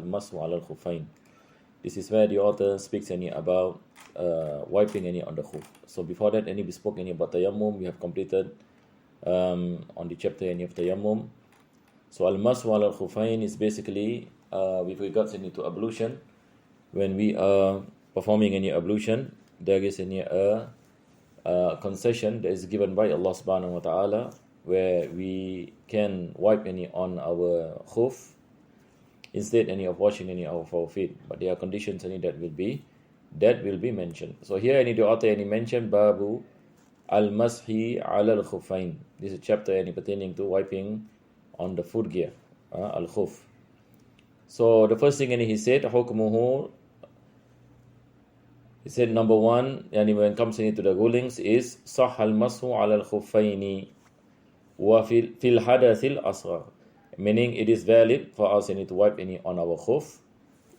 al-masu ala al-khufain. This is where the author speaks about wiping on the khuf. So before that, we spoke about tayammum. We have completed on the chapter of tayammum. So al-masu ala al-khufain is basically with regards to ablution. When we are performing any ablution, there is a concession that is given by Allah subhanahu wa ta'ala, where we can wipe on our khuf instead of washing of our feet. But there are conditions that will be mentioned. So here the author mentioned Babu al-mashi ala al-khufain. This is a chapter pertaining to wiping on the foot gear, al-khuf. So the first thing he said, hukmuhu. He said number one, when it comes to the rulings, is sah al-masu ala al-khuffaini wa fil hadath al-asghar, meaning it is valid for us to wipe on our khuf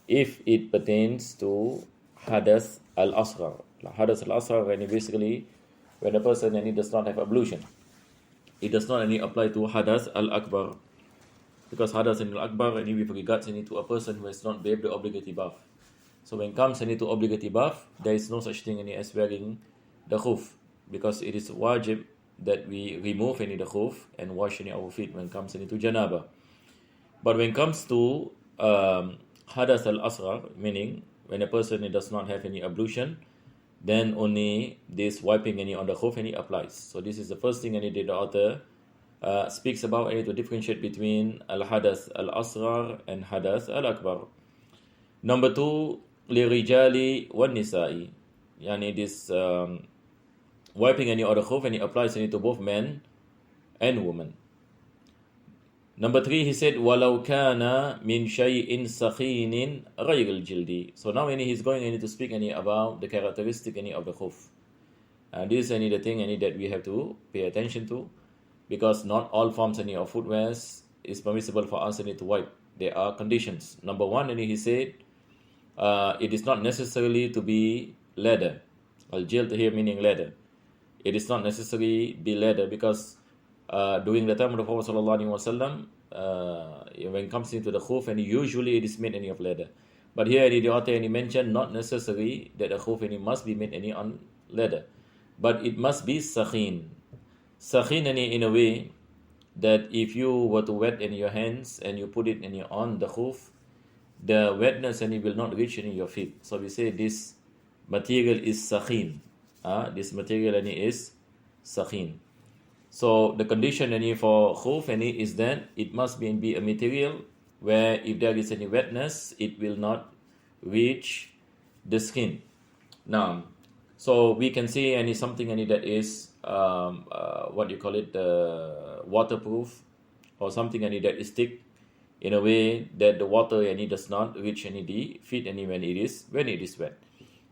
if it pertains to hadath al-asghar. Hadath al-asghar, basically when a person does not have ablution. It does not apply to hadath al-akbar, because hadath al-akbar with regards to a person who has not bathed the obligatory bath. So when it comes to obligatory bath, there is no such thing as wearing the khuf, because it is wajib that we remove the khuf and wash our feet when it comes to janaba. But when it comes to hadath al-asghar, meaning when a person does not have any ablution, then only this wiping on the khuf applies. So this is the first thing the author speaks about, to differentiate between al-hadath al-asghar and hadath al-akbar. Number two, lirijali wan nisa'i, this wiping on the khuf applies to both men and women. Number three, he said walau kana min shay'in sakhinin ghayr al-jildi. So now he's going to speak about the characteristic of the khuf. This is the thing that we have to pay attention to, because not all forms of footwear is permissible for us to wipe. There are conditions. Number one, he said it is not necessarily to be leather. Al-jild here meaning leather. It is not necessarily be leather, because during the time of the Prophet ﷺ, when it comes into the khuf, usually it is made of leather. But here the author mentioned not necessarily that the khuf must be made on leather, but it must be sakhin. Sakhin in a way that if you were to wet your hands and you put it on the khuf, the wetness will not reach your feet. So we say this material is sakhin. This material is sakhin. So the condition for khuf is that it must be a material where if there is any wetness, it will not reach the skin. Now, so we can see something that is what you call it, waterproof, or something that is thick in a way that the water does not reach the feet when it is wet.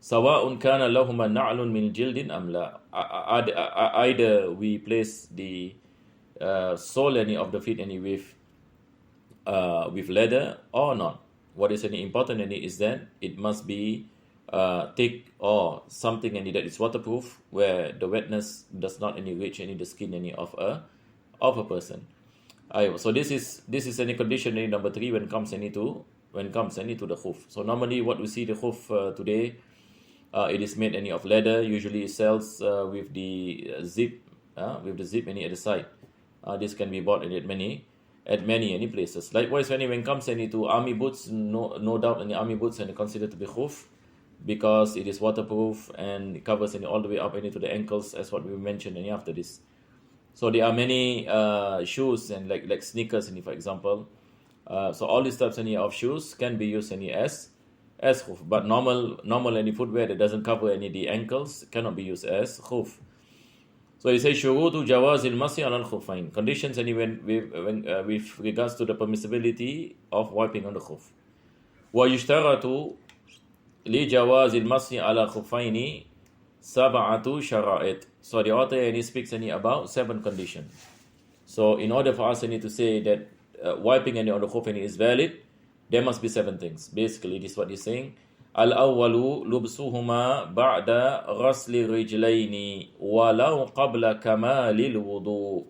Sawa'un kana lahuma na'lun min jildin am la. Either we place the sole of the feet with leather or not. What is important is that it must be thick or something that is waterproof, where the wetness does not reach the skin of a person. So this is any condition number three when it comes to the khuf. So normally what we see the khuf today, it is made of leather. Usually it sells with the zip, at the side. This can be bought at many places. Likewise, when it comes to army boots, no doubt any army boots are considered to be khuf, because it is waterproof and it covers all the way up to the ankles, as what we mentioned after this. So there are many shoes and like sneakers, for example. So all these types of shoes can be used as khuf, but normal any footwear that doesn't cover the ankles cannot be used as khuf. So he says shurutu jawazil masi ala al-khufain, conditions with regards to the permissibility of wiping on the khuf. Wa yushtaratu li jawazil masi ala al-khufaini sab'atu shara'it. So the author speaks about 7 conditions. So in order for us to say that wiping on the khuf is valid, there must be 7 things. Basically, this is what he's saying. Al-awwalu lubsuhuma ba'da ghasli rijlayni walau qabla kamalil wudu.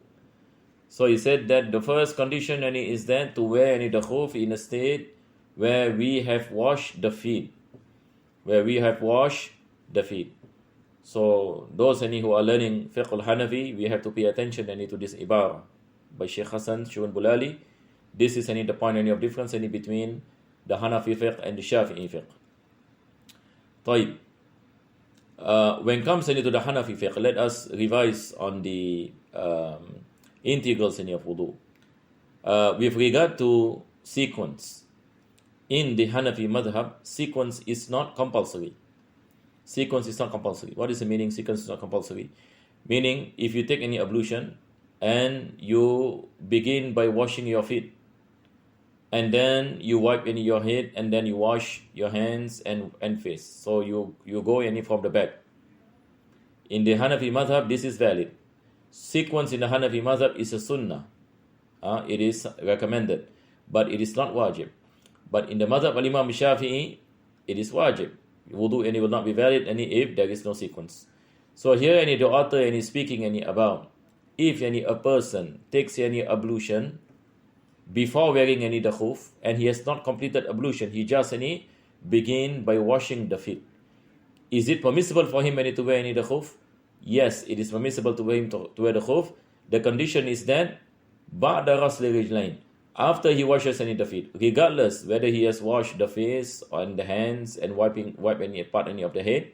So he said that the first condition is that to wear the khuf in a state where we have washed the feet. Where we have washed the feet. So those who are learning fiqh al-Hanafi, we have to pay attention to this ibarah by Sheikh Hassan Shun Bulali. This is the point of difference between the Hanafi fiqh and the Shafi'i fiqh. طيب. When it comes to the Hanafi fiqh, let us revise on the integrals of wudu. With regard to sequence, in the Hanafi madhab, sequence is not compulsory. Sequence is not compulsory. What is the meaning? Sequence is not compulsory. Meaning, if you take any ablution and you begin by washing your feet, and then you wipe your head, and then you wash your hands and face. So you go from the back. In the Hanafi madhab, this is valid. Sequence in the Hanafi madhab is a sunnah. It is recommended, but it is not wajib. But in the madhab al-Imam Shafi'i, it is wajib. Wudu will not be valid if there is no sequence. So here the author is speaking about if a person takes any ablution before wearing the khuf and he has not completed ablution, he just begin by washing the feet. Is it permissible for him to wear the khuf? Yes, it is permissible to wear him to wear the khuf. The condition is that ba'da ghasli rijlain, after he washes the feet, regardless whether he has washed the face and the hands and wipe any part of the head.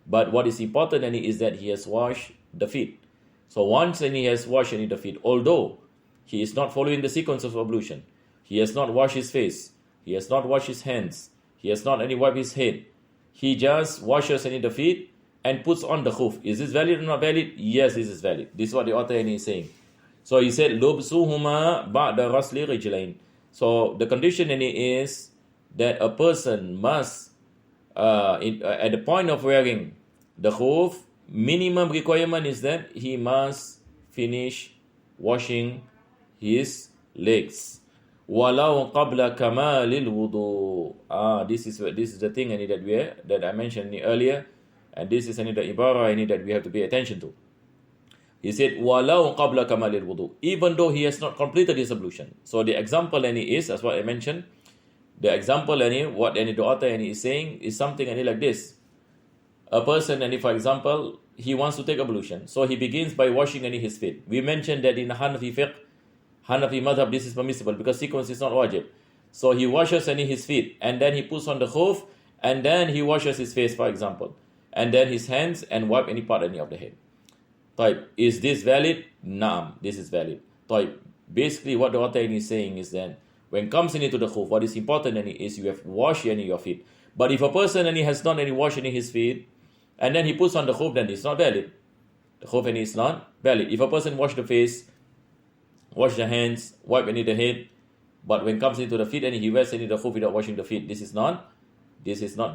But what is important is that he has washed the feet. So once he has washed the feet, although he is not following the sequence of ablution, he has not washed his face, he has not washed his hands, he has not wiped his head, he just washes the feet and puts on the khuf. Is this valid or not valid? Yes, this is valid. This is what the author is saying. So he said, "Lubsuhuma ba'da ghasli rijlain." So the condition is that a person must, at the point of wearing the khuf, minimum requirement is that he must finish washing his legs. Walau qabla kamalil wudu. This is the thing that I mentioned earlier, and this is the ibarah that we have to pay attention to. He said, "Walau qabla kamalil wudu," even though he has not completed his ablution. So the example is, as what I mentioned, the example what the author is saying is something like this. A person, for example, he wants to take ablution, so he begins by washing his feet. We mentioned that in Hanafi fiqh, Hanafi madhab, this is permissible because sequence is not wajib. So he washes his feet, and then he puts on the khuf, and then he washes his face, for example, and then his hands, and wipe any part of the head. Type, is this valid? Naam, this is valid. Type, basically what the author is saying is that when it comes into the khuf, what is important is you have washed your feet. But if a person has not washed his feet, and then he puts on the khuf, then it's not valid. The khuf is not valid. If a person wash the face, wash the hands, wipe the head, but when it comes into the feet and he wears the khuf without washing the feet, this is not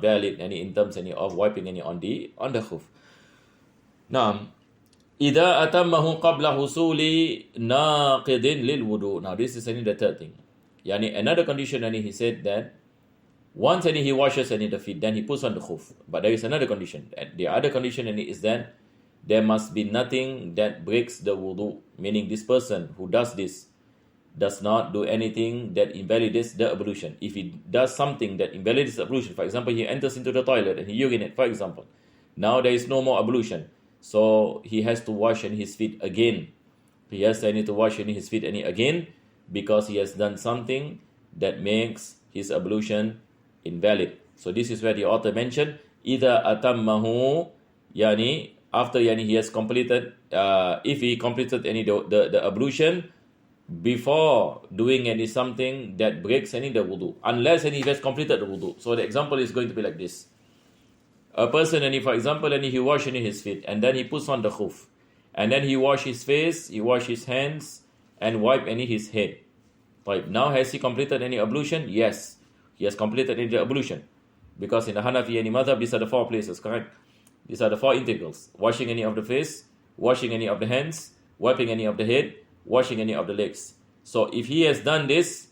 valid in terms of wiping on the khuf. Now, إذا أتمه قبل حصول ناقض للوضوء. Now this is the third thing. Another condition, he said that once he washes the feet, then he puts on the khuf. But there is another condition. The other condition is that there must be nothing that breaks the wudu, meaning this person who does this does not do anything that invalidates the ablution. If he does something that invalidates the ablution, for example, he enters into the toilet and he urinates, for example, now there is no more ablution. So he has to wash his feet again. He has to wash his feet again because he has done something that makes his ablution invalid. So this is where the author mentioned, "Ida atammahu," after he has completed, if he completed the ablution before doing something that breaks the wudu, unless he has completed the wudu. So the example is going to be like this. A person, for example, he washes his feet, and then he puts on the khuf, and then he washes his face, he washes his hands, and wipe his head. Right. Now, has he completed any ablution? Yes, he has completed the ablution, because in the Hanafi madhab, these are the four places, correct? These are the four integrals: washing of the face, washing of the hands, wiping of the head, washing of the legs. So if he has done this,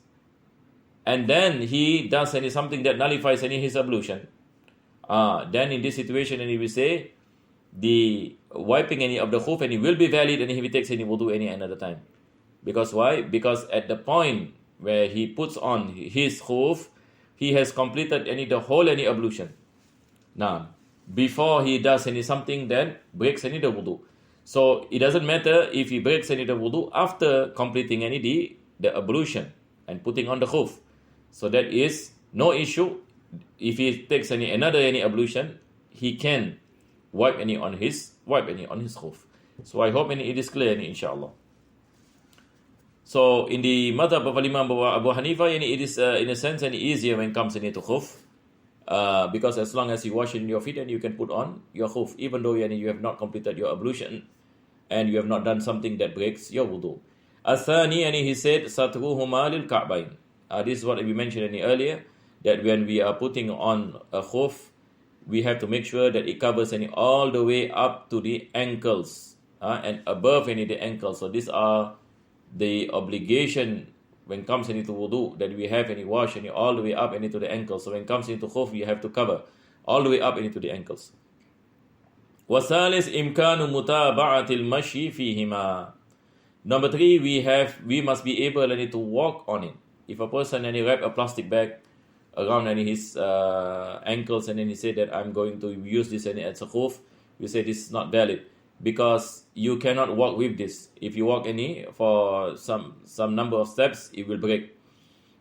and then he does something that nullifies his ablution, then in this situation, he will say the wiping of the khuf will be valid, and if he takes wudu another time. Because why? Because at the point where he puts on his khuf, he has completed the whole ablution. Now, before he does something that breaks the wudu. So it doesn't matter if he breaks the wudu after completing the ablution and putting on the khuf. So that is no issue. If he takes another ablution, he can wipe on his khuf. So I hope it is clear, inshallah. So in the madhab of Imam Abu Hanifa, it is in a sense easier when it comes to khuf. Because as long as you wash in your feet and you can put on your khuf, even though you have not completed your ablution and you have not done something that breaks your wudu. Athani, he said, Satruhuma lil Ka'bain. This is what we mentioned earlier, that when we are putting on a khuf, we have to make sure that it covers all the way up to the ankles and above the ankles. So these are the obligation when it comes into wudu, that we have wash all the way up into the ankles. So when it comes into khuf, you have to cover all the way up into the ankles. وَثَالِث إِمْكَانُ مُتَابَعَةِ الْمَشِي فِيهِمَا. Number 3, we must be able to walk on it. If a person wrap a plastic bag around his ankles and then he said that I'm going to use this as a khuf, we say this is not valid, because you cannot walk with this. If you walk for some number of steps, it will break.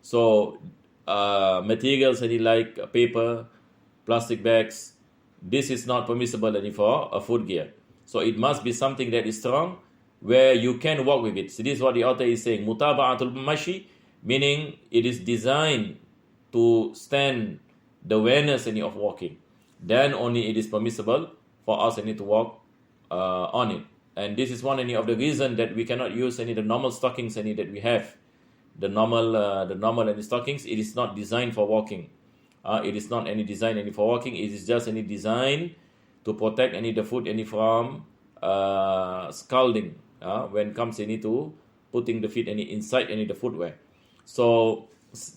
So materials like paper, plastic bags, this is not permissible for a footgear. So it must be something that is strong where you can walk with it. So this is what the author is saying. Mutaba'atul mashi, meaning it is designed to stand the awareness of walking. Then only it is permissible for us to walk on it. And this is one of the reasons that we cannot use the normal stockings that we have. The normal stockings, it is not designed for walking. It is not designed for walking. It is just designed to protect the foot from scalding when it comes to putting the feet inside the footwear. So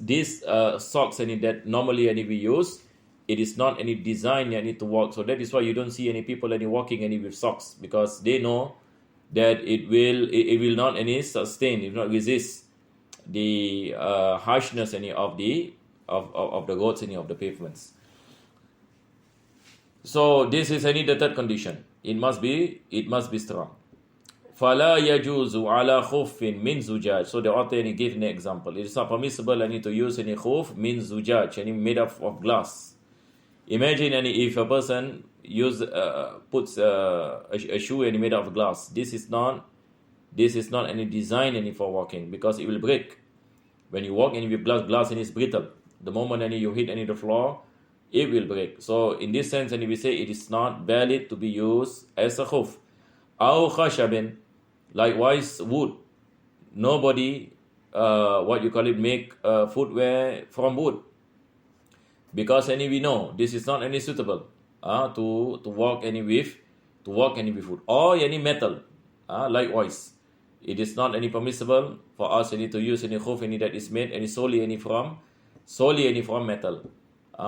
these socks that normally we use, it is not designed to walk. So that is why you don't see people walking with socks, because they know that it will not sustain, it will not resist the harshness of the roads of the pavements. So this is the third condition. It must be strong. فَلَا يَجُوزُ عَلَى خُفٍ مِّن زُجَاجٍ. So the author gave an example. It is not permissible to use khuf min zujaj, made up of glass. Imagine if a person puts a shoe made of glass. This is not design for walking, because it will break. When you walk with glass is brittle. The moment you hit the floor, it will break. So in this sense, we say it is not valid to be used as a khuf. أو خشب, likewise wood. Nobody make footwear from wood, because we know this is not suitable to walk with wood, or any metal. Likewise, it is not permissible for us to use khuf that is made solely from metal,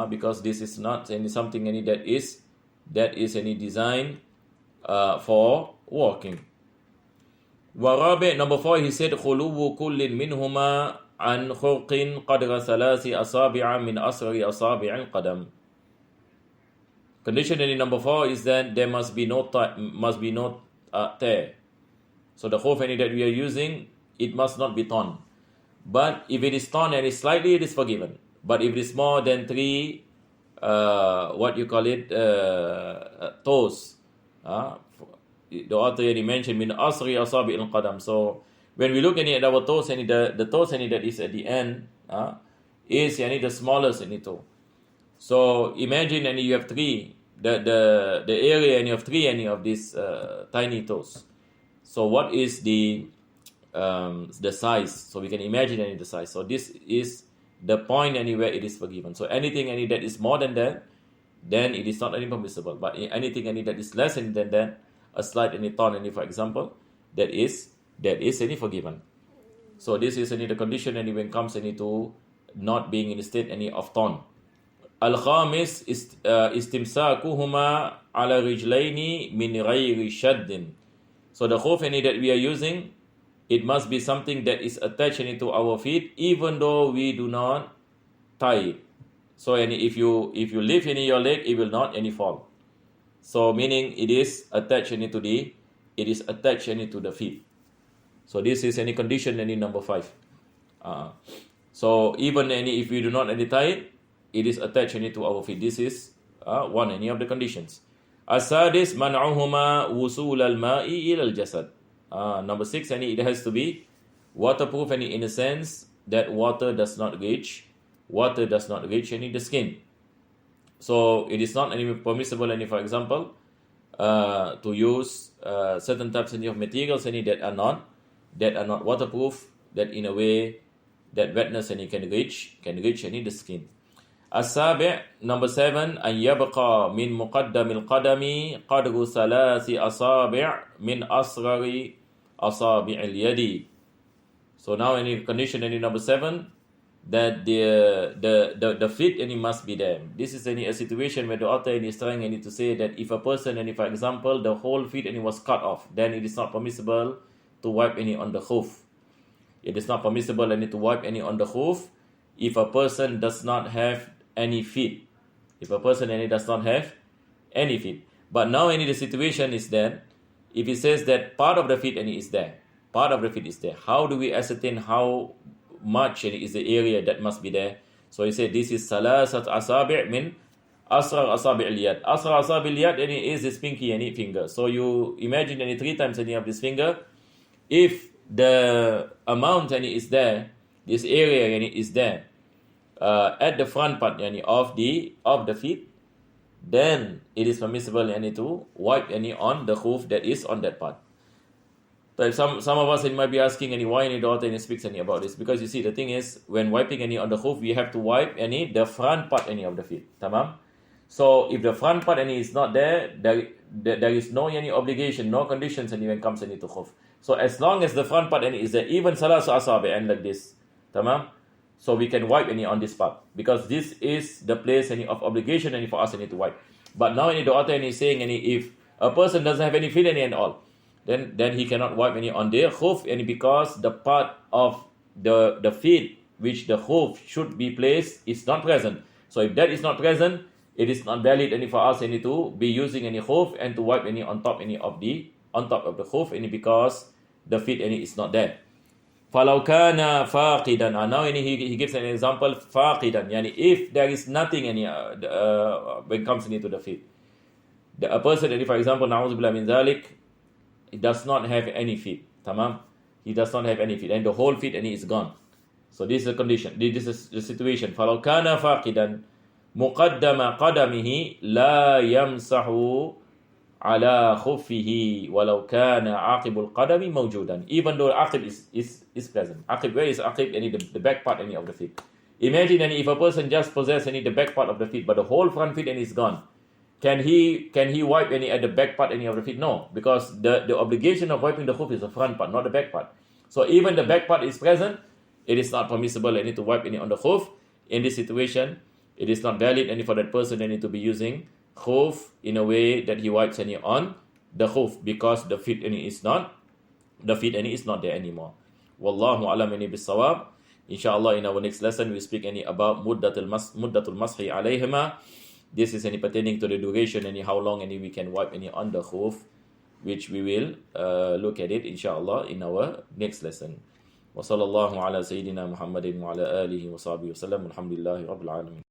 because this is not something that is designed for walking. Warabi, number 4, he said, خُلُوُّ كُلٍّ مِّنْهُمَا عَنْ خُرْقٍ قَدْرَ ثَلَاثِ أَصَابِعَ مِنْ أَصْغَرِ أَصَابِعِ الْقَدَمِ. Condition number 4 is that there must be no tear. So the khuf that we are using, it must not be torn. But if it is torn slightly, it is forgiven. But if it is more than 3 toes, the author mentioned min asri asabi al qadam. So when we look at our toes, the toes that is at the end is the smallest toe. So imagine you have 3, the area of 3 of these tiny toes. So what is the size? So we can imagine the size. So this is the point where it is forgiven. So anything that is more than that, then it is not permissible. But anything that is less than that, a slight torn for example, that is forgiven. So this is the condition when it comes to not being in the state of torn. Al-khamis istimsakuhuma ala rijlaini min ghayri shaddin. So the khuf that we are using, it must be something that is attached to our feet, even though we do not tie it. So if you lift any your leg, it will not any fall. So meaning it is attached to the feet. So this is any condition number 5. So even if we do not tie it, it is attached to our feet. This is one of the conditions. Asadis man'uhuma wusul al-ma'i ila al-jasad. Number 6, it has to be waterproof in a sense that water does not reach the skin. So it is not permissible for example to use certain types of materials that are not waterproof, that in a way that wetness can reach the skin. As-sabi', number 7, an yabqa min muqaddamil qadami qadru 3 asabi' min asghari asabi'il yadi. So now condition number 7, that the feet must be there. This is a situation where the author is trying to say that if a person for example the whole feet was cut off, then it is not permissible to wipe on the khuf. It is not permissible to wipe on the khuf if a person does not have any feet. If a person does not have any feet. But now the situation is that if he says that part of the feet is there, how do we ascertain how much is the area that must be there? So he said this is salasat asabi' min asrar asabi' al-yad. Asrar asabi' al-yad is this pinky finger. So you imagine 3 times of this finger. If the amount is there, this area is there at the front part of the feet, then it is permissible to wipe on the khuf that is on that part. So some of us might be asking why the author speaks about this, because you see the thing is when wiping on the khuf, we have to wipe the front part of the feet. Tamam? So if the front part is not there, there is no obligation, no conditions when it comes to khuf. So as long as the front part is there, even salasu asabi and like this, tamam, so we can wipe on this part, because this is the place of obligation for us to wipe. But now the author is saying if a person doesn't have any feet and all, then he cannot wipe on the khuf, because the part of the feet which the khuf should be placed is not present. So if that is not present, it is not valid for us to be using khuf and to wipe on top of the khuf because the feet is not there. فَلَوْ كَانَ فَاقِدًا. Now he gives an example, فَاقِدًا, if there is nothing when it comes to the feet. A person, for example, نَعُوذُ بِاللَّهِ مِنْ ذَلِكَ, he does not have any feet. Tamam? He does not have any feet, and the whole feet is gone. So this is the condition. This is the situation. فَلَوْ كَانَ فَاقِدًا مُقَدَّمَ قَدَمِهِ لَا يَمْسَحُ على خفه ولو كان عقب القدم موجودا. Even though aqib is present. Aqib, where is aqib? The back part of the feet. Imagine if a person just possesses the back part of the feet, but the whole front feet is gone. Can he wipe at the back part of the feet? No, because the obligation of wiping the khuf is the front part, not the back part. So even the back part is present, it is not permissible to wipe on the khuf. In this situation, it is not valid for that person to be using khuf in a way that he wipes on the khuf, because the feet is not there anymore. Wallahu alam bis-sawab. Inshallah, in our next lesson we speak about muddatul mashi alayhima. This is pertaining to the duration how long we can wipe on the khuf, which we will look at it inshallah in our next lesson. Wa sallallahu ala sayyidina Muhammadin wa ala alihi wa sahbihi wa sallam. Alhamdulillahi rabbil alamin.